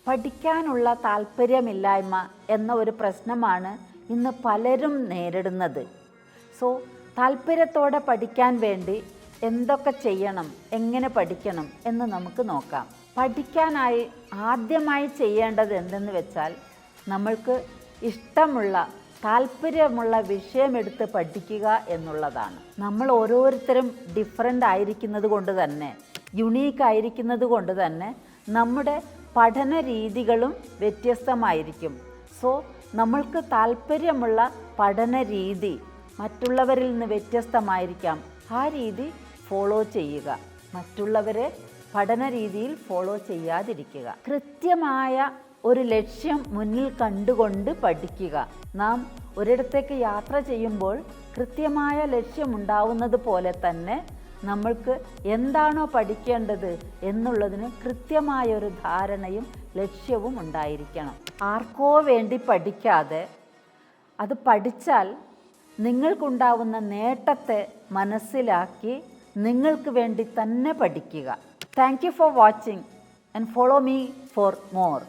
പഠിക്കാനുള്ള താല്പര്യമില്ലായ്മ എന്ന ഒരു പ്രശ്നമാണ് ഇന്ന് പലരും നേരിടുന്നത്. സോ താല്പര്യത്തോടെ പഠിക്കാൻ വേണ്ടി എന്തൊക്കെ ചെയ്യണം, എങ്ങനെ പഠിക്കണം എന്ന് നമുക്ക് നോക്കാം. പഠിക്കാനായി ആദ്യമായി ചെയ്യേണ്ടത് എന്തെന്ന് വെച്ചാൽ, നമ്മൾക്ക് ഇഷ്ടമുള്ള താല്പര്യമുള്ള വിഷയമെടുത്ത് പഠിക്കുക എന്നുള്ളതാണ്. നമ്മൾ ഓരോരുത്തരും ഡിഫറൻ്റ് ആയിരിക്കുന്നത് കൊണ്ട് തന്നെ, യുണീക്ക് ആയിരിക്കുന്നത് കൊണ്ട് തന്നെ നമ്മുടെ പഠന രീതികളും വ്യത്യസ്തമായിരിക്കും. സോ നമ്മൾക്ക് താല്പര്യമുള്ള പഠന രീതി മറ്റുള്ളവരിൽ നിന്ന് വ്യത്യസ്തമായിരിക്കാം. ആ രീതി ഫോളോ ചെയ്യുക, മറ്റുള്ളവരെ പഠന രീതിയിൽ ഫോളോ ചെയ്യാതിരിക്കുക. കൃത്യമായ ഒരു ലക്ഷ്യം മുന്നിൽ കണ്ടുകൊണ്ട് പഠിക്കുക. നാം ഒരിടത്തേക്ക് യാത്ര ചെയ്യുമ്പോൾ കൃത്യമായ ലക്ഷ്യമുണ്ടാവുന്നത് പോലെ തന്നെ നമ്മൾക്ക് എന്താണോ പഠിക്കേണ്ടത് എന്നുള്ളതിന് കൃത്യമായൊരു ധാരണയും ലക്ഷ്യവും ഉണ്ടായിരിക്കണം. ആർക്കോ വേണ്ടി പഠിക്കാതെ അത് പഠിച്ചാൽ നിങ്ങൾക്കുണ്ടാവുന്ന നേട്ടത്തെ മനസ്സിലാക്കി നിങ്ങൾക്ക് വേണ്ടി തന്നെ പഠിക്കുക. Thank you for watching and follow me for more.